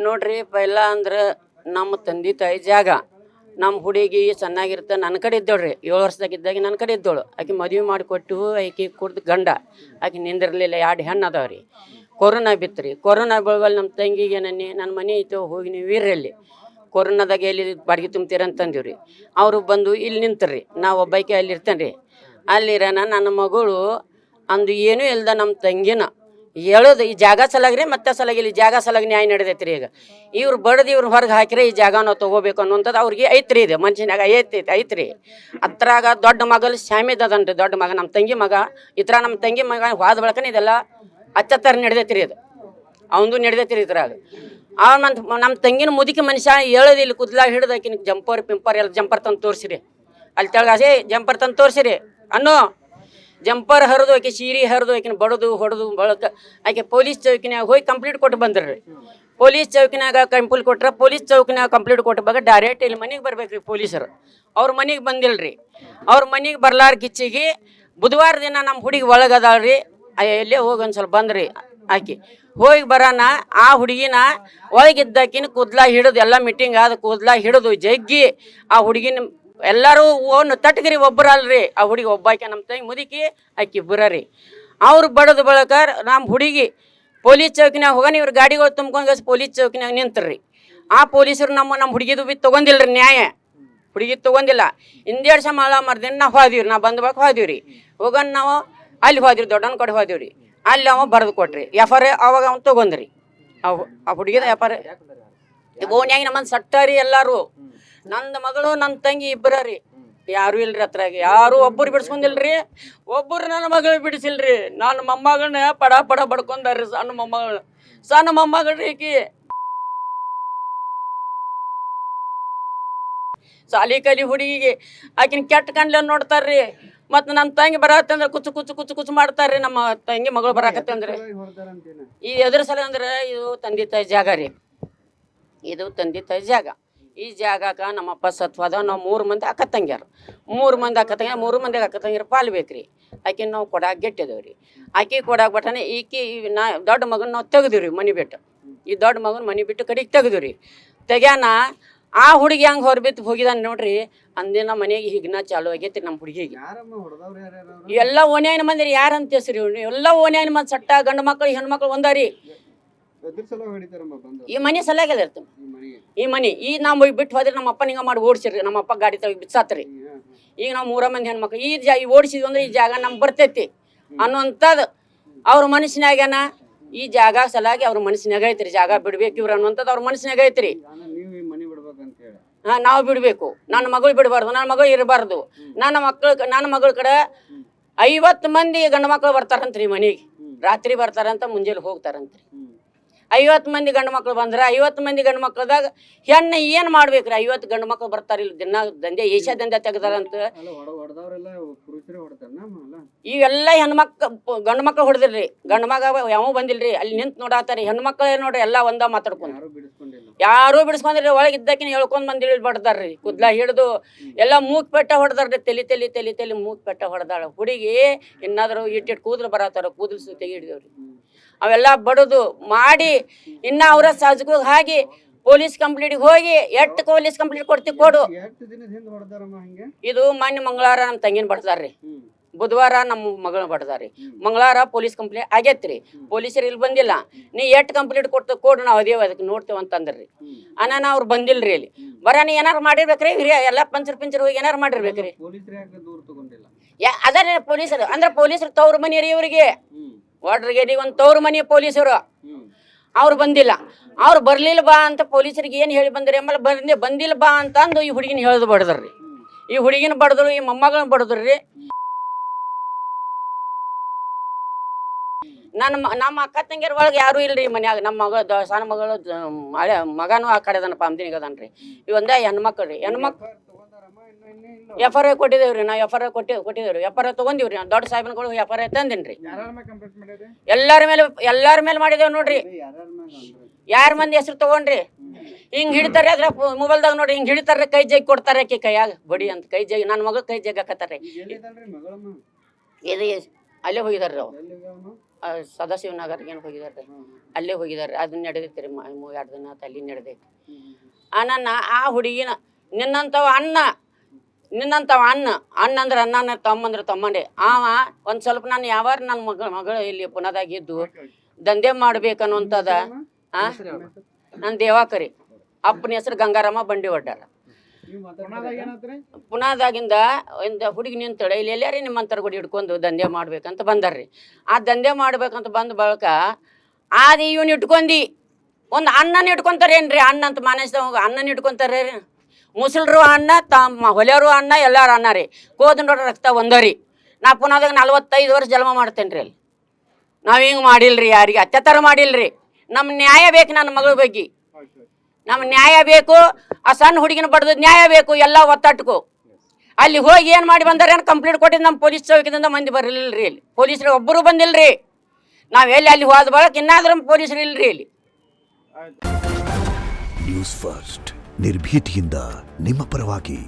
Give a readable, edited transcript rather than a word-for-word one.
ನೋಡ್ರಿ ಪೈಲ ಅಂದ್ರೆ ನಮ್ಮ ತಂದೆ ತಾಯಿ ಜಾಗ ನಮ್ಮ ಹುಡುಗಿ ಚೆನ್ನಾಗಿರುತ್ತೆ ನನ್ನ ಕಡೆ ಇದ್ದೋಳ್ರಿ 7 ವರ್ಷದಾಗಿದ್ದಾಗ ನನ್ನ ಕಡೆ ಇದ್ದೋಳು ಆಕೆ ಮದುವೆ ಮಾಡಿಕೊಟ್ಟು ಆಕೆ ಕುಡ್ದು ಗಂಡ ಆಕೆ ನಿಂದಿರಲಿಲ್ಲ 2 ಹೆಣ್ಣು ಅದಾವ್ರಿ ಕೊರೋನಾ ಬಿತ್ತು ರೀ ಕೊರೋನಾ ಬೆಳವಲ್ಲಿ ನಮ್ಮ ತಂಗಿಗೆ ನನ್ನ ಮನೆ ಐತೆ ಹೋಗಿ ನೀವು ವೀರಲ್ಲಿ ಕೊರೋನಾದಾಗ ಎಲ್ಲಿ ಬಾಡಿಗೆ ತುಂಬ್ತೀರ ಅಂತಂದಿವ್ರಿ ಅವರು ಬಂದು ಇಲ್ಲಿ ನಿಂತ್ರಿ ನಾವು ಒಬ್ಬಾಕೆ ಅಲ್ಲಿ ಇರ್ತೇನೆ ರೀ ಅಲ್ಲಿರೋಣ ನನ್ನ ಮಗಳು ಅಂದು ಏನೂ ಇಲ್ದ ನಮ್ಮ ತಂಗಿನ ಹೇಳೋದು ಈ ಜಾಗ ಸಲಾಗ್ರಿ ಮತ್ತೆ ಸಲಾಗಿ ಇಲ್ಲಿ ಜಾಗ ಸಲಾಗಿ ನ್ಯಾಯ ನಡೆದೈತಿ ರೀ ಈಗ ಇವ್ರು ಬಡ್ದು ಇವ್ರು ಹೊರಗೆ ಹಾಕಿದ್ರೆ ಈ ಜಾಗ ನಾವು ತೊಗೋಬೇಕು ಅನ್ನೋಂಥದ್ದು ಅವ್ರಿಗೆ ಐತ್ರಿ ಇದೆ ಮನುಷ್ಯನಾಗ ಐತ್ರಿ ಅತ್ರಾಗ ದೊಡ್ಡ ಮಗಲು ಶಾಮಿದ್ ಅದನ್ರಿ ದೊಡ್ಡ ಮಗ ನಮ್ಮ ತಂಗಿ ಮಗ ಈ ಥರ ನಮ್ಮ ತಂಗಿ ಮಗ ಹೋದ ಬಳಕನೇ ಇದೆಲ್ಲ ಹಚ್ಚತ್ತರ ನಡೆದೈತಿ ರೀ ಅದು ಅವಂದು ನಡೆದೈತಿ ರೀ ಇದ್ರಾಗ ನಮ್ಮ ತಂಗಿನ ಮುದುಕಿ ಮನುಷ್ಯ ಹೇಳೋದು ಇಲ್ಲಿ ಕುದ್ಲಾಗ ಹಿಡ್ದಾಕಿನ ಜಂಪರ್ ಪಿಂಪರ್ ಎಲ್ಲ ಜಂಪರ್ ತಂದು ತೋರಿಸಿರಿ ಅಲ್ಲಿ ತೆಳಗಾಸೆ ಜಂಪರ್ ತಂದು ತೋರಿಸಿರಿ ಅನ್ನೋ ಜಂಪರ್ ಹರಿದು ಆಕೆ ಸೀರೆ ಹರಿದು ಆಕಿನ ಬಡದು ಹೊಡೆದು ಬಳಕ ಆಕೆ ಪೊಲೀಸ್ ಚೌಕಿನಾಗ ಹೋಗಿ ಕಂಪ್ಲೀಟ್ ಕೊಟ್ಟು ಬಂದ್ರಿ ಪೊಲೀಸ್ ಚೌಕಿನಾಗ ಕಂಪ್ಲೀಟ್ ಕೊಟ್ರೆ ಪೊಲೀಸ್ ಚೌಕಿನಾಗ ಕಂಪ್ಲೀಟ್ ಕೊಟ್ಟ ಬಾಗ ಡೈರೆಕ್ಟ್ ಇಲ್ಲಿ ಮನೆಗೆ ಬರ್ಬೇಕು ರೀ ಪೊಲೀಸರು ಅವ್ರ ಮನೆಗೆ ಬಂದಿಲ್ಲ ರೀ ಅವ್ರ ಮನೆಗೆ ಬರ್ಲಾರ ಕಿಚ್ಚಿಗೆ ಬುಧವಾರ ದಿನ ನಮ್ಮ ಹುಡುಗಿ ಒಳಗದಾಳ್ರಿ ಎಲ್ಲೇ ಹೋಗಿ ಒಂದು ಸ್ವಲ್ಪ ಬಂದ್ರಿ ಆಕೆ ಹೋಗಿ ಬರೋಣ ಆ ಹುಡುಗಿನ ಒಳಗಿದ್ದಾಕಿನ ಕೂದ್ಲಾ ಹಿಡಿದು ಎಲ್ಲ ಮೀಟಿಂಗ್ ಆದ ಕೂದ್ಲಾ ಹಿಡಿದು ಜಗ್ಗಿ ಆ ಹುಡುಗಿನ ಎಲ್ಲರೂ ಓನ್ ತಟ್ಗಿರಿ ಒಬ್ಬರಲ್ರಿ ಆ ಹುಡುಗಿ ಒಬ್ಬಾಕಿ ನಮ್ಮ ತಂಗಿ ಮುದುಕಿ ಆಕಿ ಬುರ್ರಿ ಅವ್ರು ಬಡದು ಬಳಕ ನಮ್ಮ ಹುಡುಗಿ ಪೊಲೀಸ್ ಚೌಕಿನಾಗ ಹೋಗೋಣ ಇವ್ರು ಗಾಡಿಗಳು ತುಂಬ್ಕೊಂಡು ಪೊಲೀಸ್ ಚೌಕಿನಾಗ ನಿಂತ್ರಿ ಆ ಪೊಲೀಸರು ನಮ್ಮ ಹುಡುಗಿದು ಬಿ ತೊಗೊಂದಿಲ್ಲ ರೀ ನ್ಯಾಯ ಹುಡುಗಿ ತೊಗೊಂದಿಲ್ಲ 2 ವರ್ಷ ಮಳ ಮರ್ದಿನ ನಾವು ಹೋದಿವ್ರಿ ನಾವು ಬಂದ ಬಳಕ ಹೋದಿವ್ರಿ ಹೋಗೋಣ ನಾವು ಅಲ್ಲಿ ಹೋದಿವ್ರಿ ದೊಡ್ಡನ ಕಡೆ ಹೋದಿವ್ರಿ ಅಲ್ಲಿ ಅವ ಬರೆದು ಕೊಟ್ರಿ ಎಫರ್ ಅವಾಗ ಅವ್ನು ತೊಗೊಂಡ್ರಿ ಆ ಹುಡುಗಿದ ಎಫರ್ ಓನ್ಯಾಗಿ ನಮ್ಮನ್ನು ಸಟ್ಟಾರಿ ಎಲ್ಲರೂ ನಂದು ಮಗಳು ನನ್ನ ತಂಗಿ ಇಬ್ಬರ ರೀ ಯಾರು ಇಲ್ರಿ ಹತ್ರಾಗ ಯಾರು ಒಬ್ಬರು ಬಿಡಿಸ್ಕೊಂಡಿಲ್ರಿ ಒಬ್ಬರು ನನ್ನ ಮಗಳು ಬಿಡಿಸಿಲ್ರಿ ನನ್ನ ಮೊಮ್ಮಗಳನ್ನ ಪಡ ಪಡ ಬಡ್ಕೊಂಡಾರ್ರಿ ಸಣ್ಣ ಮೊಮ್ಮಗಳ್ರಿ ಈಕಿ ಸಾಲಿ ಕಲಿ ಹುಡುಗಿಗೆ ಆಕಿನ ಕೆಟ್ಟ ಕಣ್ಲೆ ನೋಡ್ತಾರ್ರಿ ಮತ್ತು ನನ್ನ ತಂಗಿ ಬರತ್ತಂದ್ರೆ ಕುಚ್ಚು ಮಾಡ್ತಾರ್ರಿ ನಮ್ಮ ತಂಗಿ ಮಗಳು ಬರಾಕತ್ತಂದ್ರೆ ಈ ಎದುರು ಸಲ ಅಂದ್ರೆ ಇದು ತಂದೆ ತಾಯಿ ಜಾಗ ರೀ ಇದು ತಂದೆ ತಾಯಿ ಜಾಗ ಈ ಜಾಗಕ್ಕೆ ನಮ್ಮಪ್ಪ ಸತ್ವಾದ ನಾವು 3 ಮಂದಿ ಅಕ್ಕ ತಂಗ್ಯಾರ 3 ಮಂದಿ ಅಕ್ಕ ತಂಗಿಯರು ಪಾಲು ಬೇಕ್ರಿ ಆಕೆ ನಾವು ಕೊಡಾಕ ಗೆಟ್ಟಿದೇವ್ರಿ ಆಕೆ ಕೊಡಾಕ ಬಟ್ಟನೆ ಈಕಿ ದೊಡ್ಡ ಮಗನ ನಾವು ತೆಗೆದಿವ್ರಿ ಮನೆ ಬಿಟ್ಟು ಈ ದೊಡ್ಡ ಮಗನ ಮನೆ ಬಿಟ್ಟು ಕಡೆಗೆ ತೆಗೆದಿವ್ರಿ ತೆಗ್ಯಾನ ಆ ಹುಡುಗಿ ಹಂಗೆ ಹೊರಬಿತ್ತು ಹೋಗಿದಾನೆ ನೋಡ್ರಿ ಅಂದಿನ ಮನೆಗೆ ಹಿಗ್ನ ಚಾಲು ಆಗೈತಿ ನಮ್ಮ ಹುಡುಗಿಗೆ ಎಲ್ಲ ಓನ್ಯಾನ ಮಂದಿ ಯಾರು ಅಂತ ಹೆಸ್ರಿ ಎಲ್ಲ ಓನ್ಯಾನ ಮಂದಿ ಸಟ್ಟ ಗಂಡು ಮಕ್ಕಳು ಹೆಣ್ಮಕ್ಳು ಒಂದಾರಿ ಈ ಮನೆ ಸಲಹಾಗಿ ಇರ್ತದೆ ಈ ಮನೆ ಈಗ ನಾವು ಬಿಟ್ಟು ಹೋದ್ರೆ ನಮ್ಮ ಅಪ್ಪ ಹಿಂಗೆ ಮಾಡಿ ಓಡಿಸಿರಿ ನಮ್ಮ ಅಪ್ಪ ಗಾಡಿ ತಗ ಬಿಸಾತ್ರಿ ಈಗ ನಾವು 3 ಮಂದಿ ಹೆಣ್ಮಕ್ಳು ಈ ಓಡಿಸಿದ್ವಿ ಅಂದ್ರೆ ಈ ಜಾಗ ನಮ್ಗೆ ಬರ್ತೈತಿ ಅನ್ನುವಂಥದ್ದು ಅವ್ರ ಮನಸ್ಸಿನಾಗನ ಈ ಜಾಗ ಸಲಹಾಗಿ ಅವ್ರ ಮನಸ್ಸಿನಾಗ ಐತ್ರಿ ಜಾಗ ಬಿಡ್ಬೇಕು ಇವ್ರು ಅನ್ನುವಂಥದ್ದು ಅವ್ರ ಮನಸ್ಸಿನಾಗ ಐತ್ರಿ ನಾವು ಬಿಡಬೇಕು ನನ್ನ ಮಗಳು ಬಿಡಬಾರ್ದು ನನ್ನ ಮಗಳು ಇರಬಾರ್ದು ನನ್ನ ಮಗಳ ಕಡೆ 50 ಮಂದಿ ಗಂಡು ಮಕ್ಕಳು ಬರ್ತಾರಂತ್ರಿ ಮನೆಗೆ ರಾತ್ರಿ ಬರ್ತಾರಂತ ಮುಂಜಾನೆ ಹೋಗ್ತಾರಂತ್ರಿ 50 ಮಂದಿ ಗಂಡು ಮಕ್ಕಳು ಬಂದ್ರೆ 50 ಮಂದಿ ಗಂಡು ಮಕ್ಕಳದಾಗ ಹೆಣ್ಣು ಏನು ಮಾಡ್ಬೇಕ್ರಿ 50 ಗಂಡು ಮಕ್ಕಳು ಬರ್ತಾರೆ ಇಲ್ಲಿ ದಿನ ದಂಧೆ ಏಷ್ಯಾ ದಂಧೆ ತೆಗ್ದಾರಂತ ಇವೆಲ್ಲ ಗಂಡು ಮಕ್ಕಳು ಹೊಡೆದಿಲ್ರಿ ಗಂಡು ಮಗ ಯಾವ ಬಂದಿಲ್ರಿ ಅಲ್ಲಿ ನಿಂತು ನೋಡಾತಾರಿ ಹೆಣ್ಣು ಮಕ್ಕಳೇ ನೋಡ್ರಿ ಎಲ್ಲ ಒಂದ ಮಾತಾಡ್ಕೊಂಡು ಯಾರು ಬಿಡಿಸ್ಕೊಂಡ್ರಿ ಒಳಗಿದ್ದಕಿನ ಹೇಳ್ಕೊಂಡ್ ಬಂದಿ ಬಡ್ದಾರ್ರಿ ಕುದ್ಲ ಹಿಡಿದು ಎಲ್ಲ ಮೂಕ್ ಪೆಟ್ಟ ಹೊಡೆದಾರ್ರಿ ತಲಿ ಮೂಕ್ ಪೆಟ್ಟ ಹೊಡೆದಾಳ ಹುಡುಗಿ ಇನ್ನಾದ್ರು ಇಟ್ಟಿಟ್ಟು ಕೂದಲು ಬರತ್ತಾರ ಕೂದಲು ತೆಗಿ ಹಿಡಿದೇವ್ರಿ ಅವೆಲ್ಲ ಬಡದು ಮಾಡಿ ಇನ್ನ ಅವರ ಸಹಜಗೂ ಹಾಗೆ ಪೊಲೀಸ್ ಕಂಪ್ಲೇಂಟ್ಗೆ ಹೋಗಿ ಪೊಲೀಸ್ ಕಂಪ್ಲೇಂಟ್ ಕೊಡು ಇದು ಮೊನ್ನೆ ಮಂಗಳವಾರ ನಮ್ಮ ತಂಗಿನ ಬಡ್ದಾರ್ರಿ ಬುಧವಾರ ನಮ್ಮ ಮಗಳನ್ನ ಬಡ್ದಾರಿ ಮಂಗಳವಾರ ಪೊಲೀಸ್ ಕಂಪ್ಲೇಂಟ್ ಆಗೈತ್ರಿ ಪೊಲೀಸರು ಇಲ್ಲಿ ಬಂದಿಲ್ಲ ನೀ ಕಂಪ್ಲೇಂಟ್ ಕೊಡು ನಾವು ಅದೇವ ಅದಕ್ಕೆ ನೋಡ್ತೇವೆ ಅಂತಂದ್ರಿ ಅನ್ನ ಅವ್ರು ಬಂದಿಲ್ರಿ ಇಲ್ಲಿ ನೀ ಏನಾರು ಮಾಡಿರ್ಬೇಕ್ರಿ ಎಲ್ಲ ಪಂಚರ್ ಹೋಗಿ ಏನಾರು ಮಾಡಿರ್ಬೇಕ್ರಿ ಅದೇ ಪೊಲೀಸರು ಅಂದ್ರೆ ಪೊಲೀಸರು ತವ್ರ ಮನಿ ರೀ ಇವ್ರಿಗೆ ವಾಡ್ರಿಗೆ ಒಂದು ತವ್ರ ಮನಿ ಪೊಲೀಸರು ಅವ್ರು ಬಂದಿಲ್ಲ ಅವ್ರು ಬರ್ಲಿಲ್ಲ ಬಾ ಅಂತ ಪೊಲೀಸರಿಗೆ ಏನು ಹೇಳಿ ಬಂದ್ರಿ ಆಮೇಲೆ ಬಂದಿಲ್ಲ ಬಾ ಅಂತ ಅಂದು ಈ ಹುಡುಗಿನ ಹೇಳ್ದು ಬಡದ್ರಿ ಈ ಹುಡುಗಿನ ಬಡದ್ರು ಈ ಮೊಮ್ಮಗಳನ್ನ ಬಡದ್ರಿ ನಮ್ಮ ಅಕ್ಕ ತಂಗಿಯರ ಒಳಗೆ ಯಾರು ಇಲ್ರಿ ಮನ್ಯಾಗ ನಮ್ಮ ಮಗಳು ಸಣ್ಣ ಮಗಳು ಹಳೆ ಮಗನೂ ಆ ಕಡೆದನಪ್ಪ ಅಂದಿನಿಗೆ ಅದನ್ರಿ ಇವೊಂದೇ ಹೆಣ್ಮಕ್ಳು ರೀ ಎಫ್ ಆರ್ ಐ ಕೊಟ್ಟಿದ್ದೇವ್ರಿ ನಾವು ಎಫ್ ಆರ್ ಐ ಕೊಟ್ಟಿದ್ದೇವ್ರಿ ಎಫ್ ಆರ್ ಐ ತೊಗೊಂಡಿವ್ರಿ ನಾವು ದೊಡ್ಡ ಸಾಹೇಬನ್ಗಳು ಎಫ್ ಆರ್ ಐ ತಂದಿನ್ರಿ ಎಲ್ಲಾರ ಮೇಲೆ ಮಾಡಿದೇವ್ ನೋಡ್ರಿ ಯಾರ ಮಂದಿ ಹೆಸರು ತಗೊಂಡ್ರಿ ಹಿಂಗ್ ಹಿಡಿತಾರೆ ಅದ್ರ ಮೊಬೈಲ್ದಾಗ ನೋಡ್ರಿ ಹಿಂಗ್ ಹಿಡಿತಾರ್ರಿ ಕೈ ಜಗ್ ಕೊಡ್ತಾರೆ ಆಕಿ ಕೈಯಾಗ ಬಡಿ ಅಂತ ಕೈ ಜಗ್ ನನ್ನ ಮಗಳು ಕೈ ಜಗ್ ಹಾಕತ್ತಾರ್ರಿ ಇದು ಅಲ್ಲೇ ಹೋಗಿದಾರ್ರಿ ಅವ್ರು ಸದಾಶಿವನಗರ್ಗೆ ಏನು ಹೋಗಿದ್ದಾರೆ ಅಲ್ಲೇ ಹೋಗಿದ್ದಾರೆ. ಅದನ್ನ ನಡೆದೈತೆ ರೀ 2 ದಿನ ಆತ ಅಲ್ಲಿ ನಡೆದೈತೆ. ಆ ಹುಡುಗಿನ ನಿನ್ನಂಥವ ಅಣ್ಣ ಅಂದ್ರೆ ಅಣ್ಣನ ತಮ್ಮಂದ್ರೆ ತಮ್ಮಂಡೆ. ಒಂದು ಸ್ವಲ್ಪ ನಾನು ಯಾವಾರ ನನ್ನ ಮಗಳು ಇಲ್ಲಿ ಪುನಾದಾಗಿದ್ದು ದಂಧೆ ಮಾಡ್ಬೇಕನ್ನುವಂಥದ. ನನ್ನ ದೇವಾಕರಿ ಅಪ್ಪನ ಹೆಸರು ಗಂಗಾರಾಮ ಬಂಡಿ ಒಡ್ಡಾರ. ಪುನಾದಾಗಿಂದ ಒಂದು ಹುಡುಗಿ ನಿಂತಳೆ ಇಲ್ಲಿ ಎಲ್ಲಾರಿ ನಿಮ್ಮಂತರ ಗುಡಿ ಹಿಡ್ಕೊಂಡು ದಂಧೆ ಮಾಡ್ಬೇಕಂತ ಬಂದಾರ್ರಿ. ಆ ದಂಧೆ ಮಾಡ್ಬೇಕಂತ ಬಂದ ಬಳಿಕ ಇವನ್ ಇಟ್ಕೊಂಡಿ ಒಂದು ಅಣ್ಣನ ಇಟ್ಕೊಂತಾರೇನ್ರಿ? ಅಣ್ಣ ಅಂತ ಮಾನಸದವಾಗ ಅಣ್ಣನ ಇಟ್ಕೊಂತಾರೆ. ಮುಸಲ್ರು ಅಣ್ಣ, ಹೊಲೆಯವರು ಅಣ್ಣ, ಎಲ್ಲರೂ ಅಣ್ಣ ರೀ. ಕೋದಂಡೋಡ ರಕ್ತ ಒಂದರಿ. ನಾ ಪುನಾದಾಗ 45 ವರ್ಷ ಜನ್ಮ ಮಾಡ್ತೇನೆ ರೀ. ಅಲ್ಲಿ ನಾವು ಹಿಂಗೆ ಮಾಡಿಲ್ರಿ, ಯಾರಿಗೆ ಅತ್ಯಾಚಾರ ಮಾಡಿಲ್ರಿ. ನಮ್ಮ ನ್ಯಾಯ ಬೇಕು. ನನ್ನ ಮಗಳ ಬಗ್ಗೆ ನಮ್ಮ ನ್ಯಾಯ ಬೇಕು. ಆ ಸಣ್ಣ ಹುಡುಗಿನ ಬಡ್ದು ನ್ಯಾಯ ಬೇಕು. ಎಲ್ಲ ಒತ್ತಟ್ಕು ಅಲ್ಲಿ ಹೋಗಿ ಏನು ಮಾಡಿ ಬಂದಾರೇನು ಕಂಪ್ಲೇಂಟ್ ಕೊಟ್ಟಿದ್ದು ನಮ್ಮ ಪೊಲೀಸ್ ಚೌಕಿದಿಂದ ಮಂದಿ ಬರಲಿಲ್ಲ ರೀ. ಇಲ್ಲಿ ಪೊಲೀಸರು ಒಬ್ಬರು ಬಂದಿಲ್ಲ ರೀ. ನಾವು ಅಲ್ಲಿ ಹೋದ ಬಳಕ ಇನ್ನಾದ್ರೂ ಪೊಲೀಸರು ಇಲ್ಲರಿ ಇಲ್ಲಿ. ನ್ಯೂಸ್ ಫಸ್ಟ್ ನಿರ್ಭೀತಿಯಿಂದ ನಿಮ್ಮ ಪರವಾಗಿ.